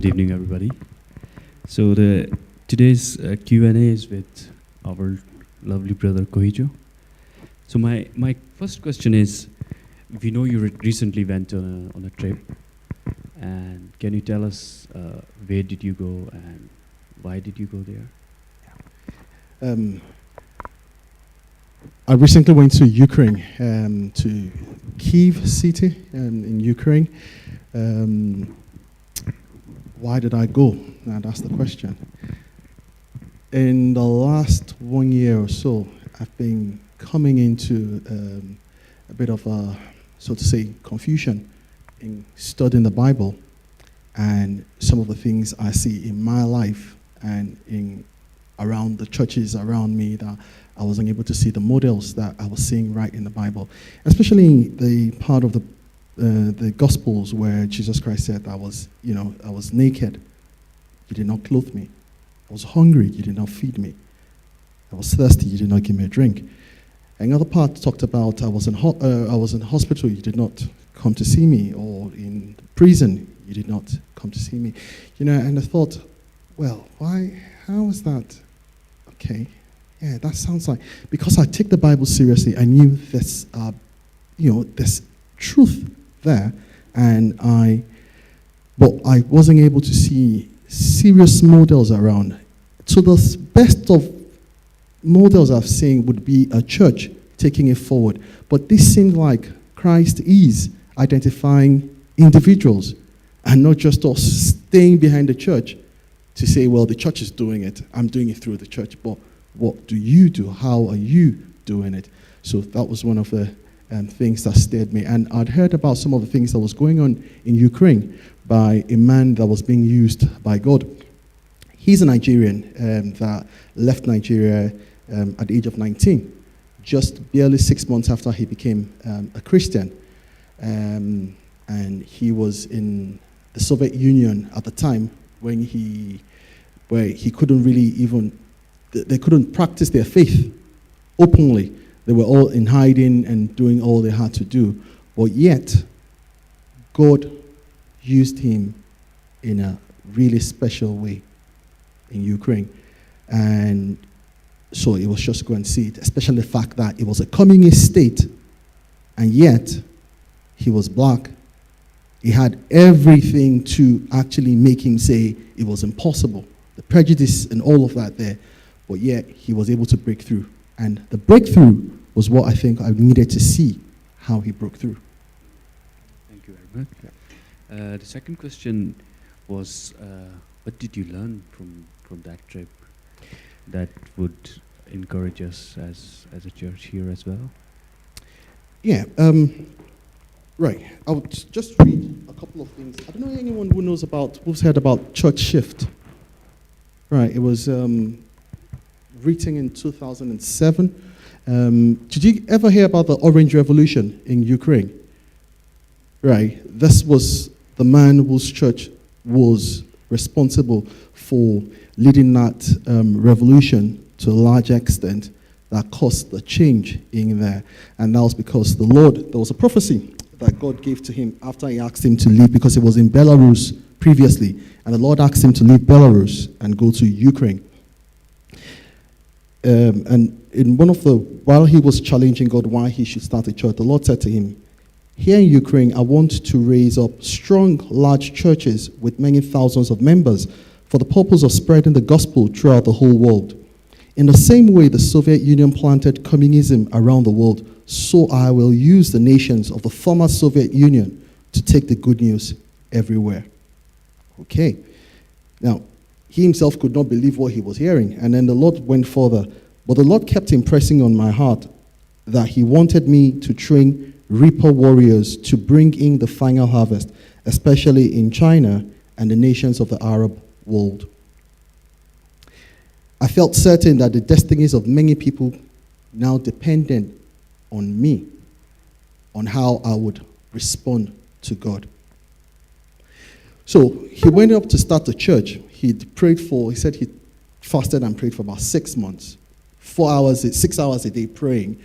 evening, everybody. So today's Q&A is with our lovely brother Koyejo. So my first question is, we know you recently went on a trip, and can you tell us where did you go and why did you go there? I recently went to Ukraine, to Kyiv city in Ukraine. Why did I go? Now that's the question. In the last 1 year or so, I've been coming into a bit of a, so to say, confusion in studying the Bible and some of the things I see in my life and in around the churches around me that I wasn't able to see the models that I was seeing right in the Bible, especially the part of the Gospels where Jesus Christ said, I was naked, you did not clothe me. I was hungry, you did not feed me. I was thirsty, you did not give me a drink. Another part talked about I was in hospital, you did not come to see me, or in prison, you did not come to see me. And I thought, well, why? How is that? Okay, yeah, that sounds like, because I take the Bible seriously, I knew this, there's truth there, but I wasn't able to see serious models around. So the best of models I've seen would be a church taking it forward. But this seemed like Christ is identifying individuals and not just us staying behind the church to say, well, the church is doing it. I'm doing it through the church. But what do you do? How are you doing it? So that was one of the things that stirred me. And I'd heard about some of the things that was going on in Ukraine by a man that was being used by God. He's a Nigerian that left Nigeria at the age of 19, just barely 6 months after he became a Christian. And he was in the Soviet Union at the time where he couldn't really even, they couldn't practice their faith openly. They were all in hiding and doing all they had to do. But yet, God used him in a really special way in Ukraine. And so it was just go and see it, especially the fact that it was a communist state, and yet he was black. He had everything to actually make him say it was impossible, the prejudice and all of that there, but yet he was able to break through. And the breakthrough was what I think I needed to see, how he broke through. Thank you very much. The second question was, what did you learn from that trip that would encourage us as a church here as well? Yeah, right. I would just read a couple of things. I don't know anyone who's heard about Church Shift. Right, it was written in 2007. Did you ever hear about the Orange Revolution in Ukraine? Right, this was the man whose church was responsible for leading that revolution to a large extent that caused the change in there. And that was because there was a prophecy that God gave to him after he asked him to leave, because he was in Belarus previously, and the Lord asked him to leave Belarus and go to Ukraine. And while he was challenging God why he should start a church, the Lord said to him, here in Ukraine, I want to raise up strong, large churches with many thousands of members for the purpose of spreading the gospel throughout the whole world. In the same way the Soviet Union planted communism around the world, so I will use the nations of the former Soviet Union to take the good news everywhere. Okay. Now, he himself could not believe what he was hearing, and then the Lord went further. But the Lord kept impressing on my heart that he wanted me to train reaper warriors to bring in the final harvest, especially in China and the nations of the Arab world. I felt certain that the destinies of many people now depended on me, on how I would respond to God. So he went up to start the church. He said he fasted and prayed for about 6 months, 6 hours a day praying.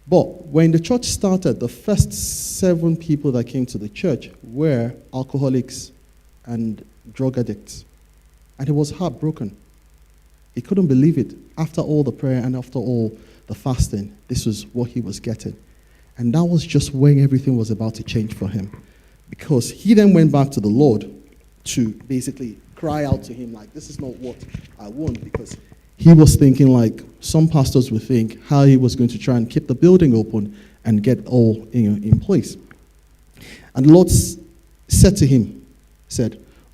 But when the church started, the first 7 people that came to the church were alcoholics and drug addicts. And he was heartbroken. He couldn't believe it. After all the prayer and after all the fasting, this was what he was getting. And that was just when everything was about to change for him. Because he then went back to the Lord to basically cry out to him like, this is not what I want. Because he was thinking like some pastors would think how he was going to try and keep the building open and get all in place. And the Lord said to him,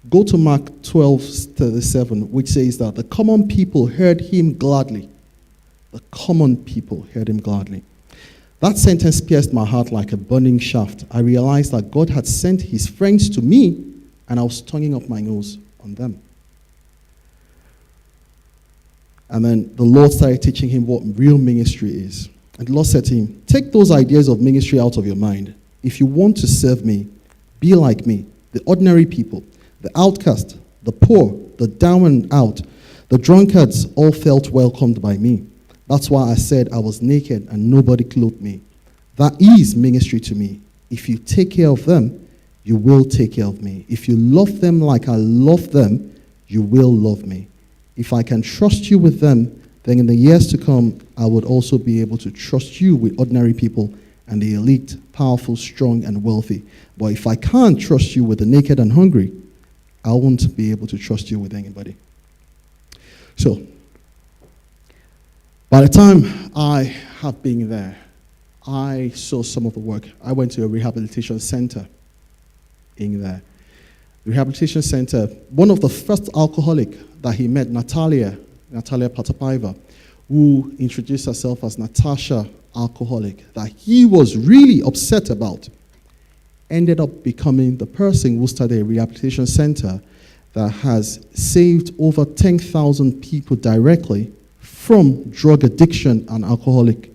go to Mark 12:37, which says that the common people heard him gladly. The common people heard him gladly. That sentence pierced my heart like a burning shaft. I realized that God had sent his friends to me, and I was turning up my nose on them. And then the Lord started teaching him what real ministry is. And the Lord said to him, take those ideas of ministry out of your mind. If you want to serve me, be like me, the ordinary people, the outcast, the poor, the down and out, the drunkards all felt welcomed by me. That's why I said I was naked and nobody clothed me. That is ministry to me. If you take care of them, you will take care of me. If you love them like I love them, you will love me. If I can trust you with them, then in the years to come, I would also be able to trust you with ordinary people and the elite, powerful, strong, and wealthy. But if I can't trust you with the naked and hungry, I won't be able to trust you with anybody. So, by the time I have been there, I saw some of the work. I went to a rehabilitation center in there. The rehabilitation center, one of the first alcoholic that he met, Natalia Patapaiva, who introduced herself as Natasha Alcoholic, that he was really upset about, ended up becoming the person who started a rehabilitation center that has saved over 10,000 people directly from drug addiction and alcoholic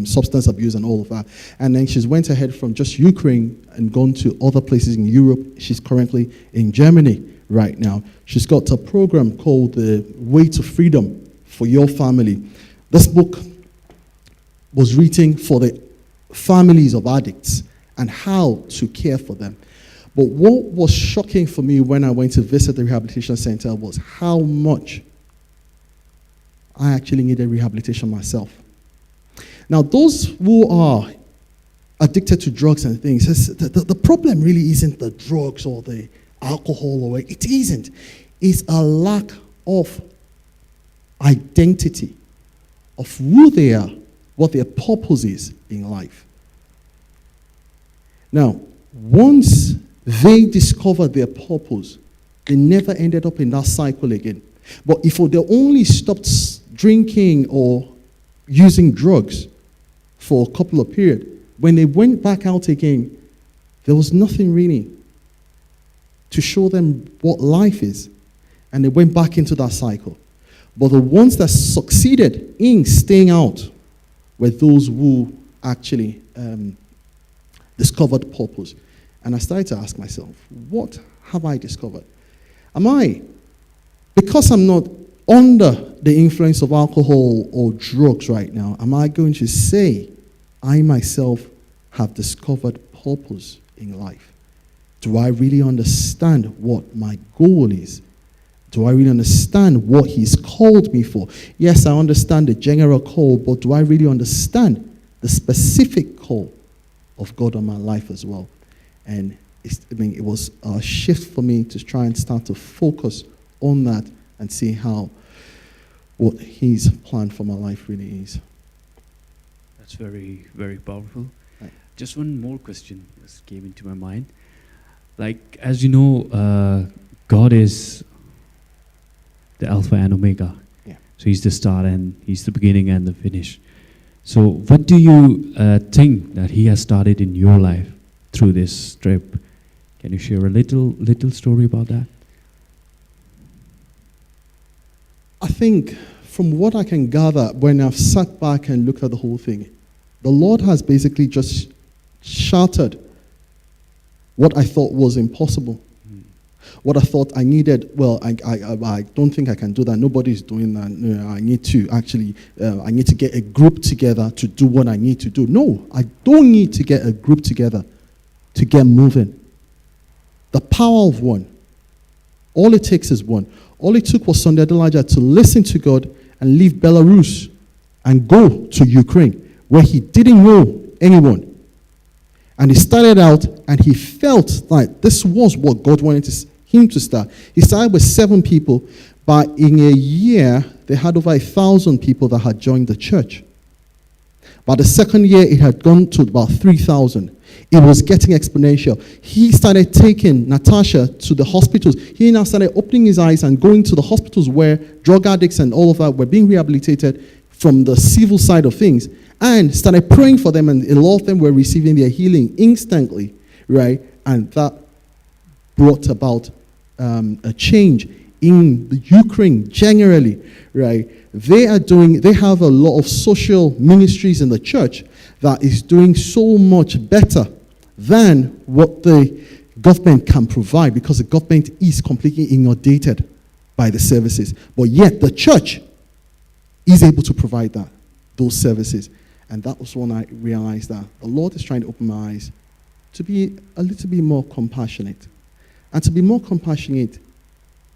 substance abuse and all of that. And then she's went ahead from just Ukraine and gone to other places in Europe. She's currently in Germany right now. She's got a program called The Way to Freedom for Your Family. This book was written for the families of addicts and how to care for them. But what was shocking for me when I went to visit the rehabilitation center was how much I actually needed rehabilitation myself. Now, those who are addicted to drugs and things, the problem really isn't the drugs or the alcohol, or it isn't. It's a lack of identity of who they are, what their purpose is in life. Now, once they discovered their purpose, they never ended up in that cycle again. But if they only stopped drinking or using drugs for a couple of periods, when they went back out again, there was nothing really to show them what life is. And they went back into that cycle. But the ones that succeeded in staying out were those who actually discovered purpose. And I started to ask myself, what have I discovered? Because I'm not under the influence of alcohol or drugs right now, am I going to say I myself have discovered purpose in life? Do I really understand what my goal is? Do I really understand what he's called me for? Yes, I understand the general call, but do I really understand the specific call of God on my life as well? And it was a shift for me to try and start to focus on that and see what his plan for my life really is. That's very, very powerful. Right. Just one more question just came into my mind. Like, as you know, God is the Alpha and Omega. Yeah. So he's the start and he's the beginning and the finish. So what do you think that he has started in your life through this trip? Can you share a little story about that? I think from what I can gather, when I've sat back and looked at the whole thing, the Lord has basically just shattered what I thought was impossible. What I thought I needed, well, I don't think I can do that. Nobody's doing that. No, I need to get a group together to do what I need to do. No, I don't need to get a group together to get moving. The power of one. All it takes is one. All it took was Sunday Adelaja to listen to God and leave Belarus and go to Ukraine, where he didn't know anyone. And he started out, and he felt like this was what God wanted him to start. He started with 7 people, but in a year, they had over 1,000 people that had joined the church. By the second year, it had gone to about 3,000. It was getting exponential. He started taking Natasha to the hospitals. He now started opening his eyes and going to the hospitals where drug addicts and all of that were being rehabilitated from the civil side of things, and started praying for them, and a lot of them were receiving their healing instantly, right? And that brought about a change in the Ukraine generally, right? They have a lot of social ministries in the church that is doing so much better than what the government can provide, because the government is completely inundated by the services. But yet the church is able to provide those services. And that was when I realized that the Lord is trying to open my eyes to be a little bit more compassionate. And to be more compassionate,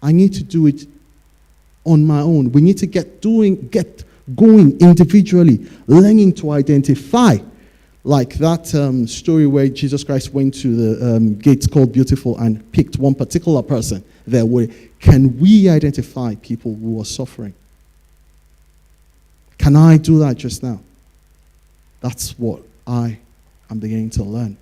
I need to do it on my own. We need to get going individually, learning to identify. Like that story where Jesus Christ went to the gates called Beautiful and picked one particular person there. Can we identify people who are suffering? Can I do that just now? That's what I am beginning to learn.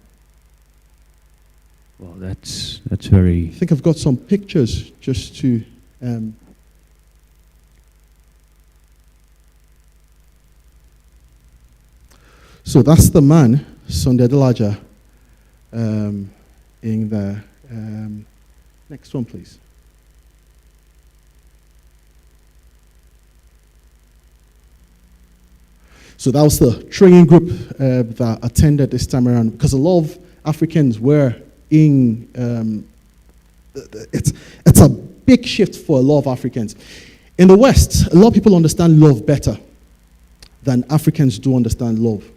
Well, that's very... I think I've got some pictures just to... So that's the man, Sunday Adelaja, in the... next one, please. So that was the training group that attended this time around, because a lot of Africans were in... it's a big shift for a lot of Africans. In the West, a lot of people understand love better than Africans do understand love,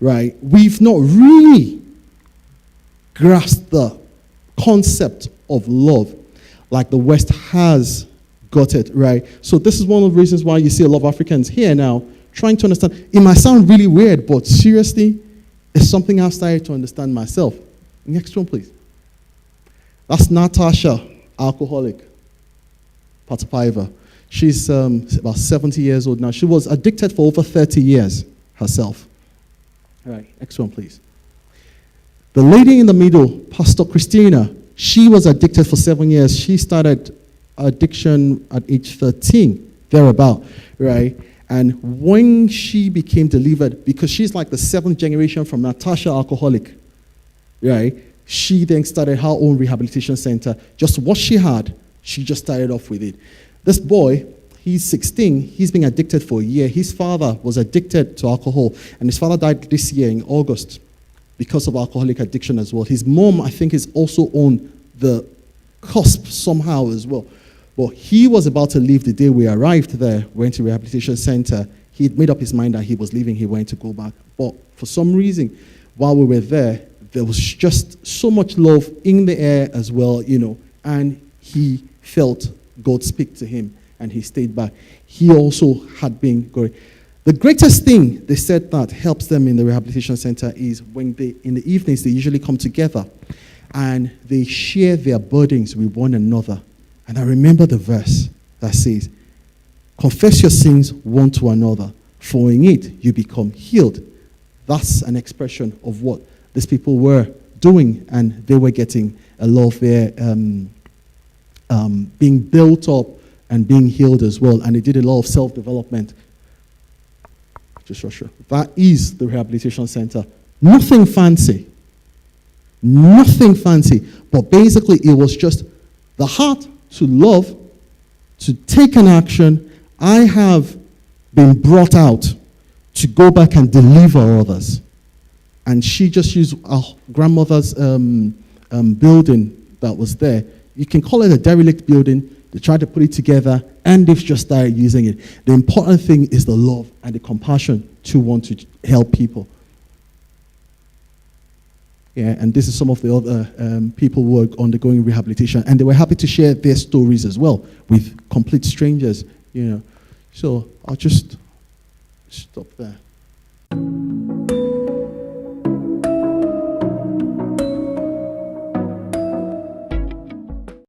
right? We've not really grasped the concept of love like the West has got it, right? So this is one of the reasons why you see a lot of Africans here now trying to understand. It might sound really weird, but seriously, it's something I've started to understand myself. Next one, please. That's Natasha, alcoholic, Patapaiva. She's about 70 years old now. She was addicted for over 30 years herself. All right, next one, please. The lady in the middle, Pastor Christina, she was addicted for 7 years. She started addiction at age 13, thereabout, right? And when she became delivered, because she's like the 7th generation from Natasha alcoholic, right? She then started her own rehabilitation center. Just what she had, she just started off with it. This boy, he's 16, he's been addicted for a year. His father was addicted to alcohol, and his father died this year in August because of alcoholic addiction as well. His mom, I think, is also on the cusp somehow as well. But he was about to leave the day we arrived there, went to rehabilitation center. He'd made up his mind that he was leaving, he wanted to go back. But for some reason, while we were there was just so much love in the air as well, you know, and he felt God speak to him, and he stayed back. He also had been going. The greatest thing they said that helps them in the rehabilitation center is when in the evenings, they usually come together and they share their burdens with one another. And I remember the verse that says, confess your sins one to another, for in it you become healed. That's an expression of what these people were doing, and they were getting a lot of their being built up and being healed as well. And they did a lot of self-development. Just Russia. That is the rehabilitation center. Nothing fancy. Nothing fancy. But basically, it was just the heart to love, to take an action. I have been brought out to go back and deliver others. And she just used our grandmother's building that was there. You can call it a derelict building. They tried to put it together, and they've just started using it. The important thing is the love and the compassion to want to help people. Yeah, and this is some of the other people who are undergoing rehabilitation, and they were happy to share their stories as well with complete strangers. So I'll just stop there.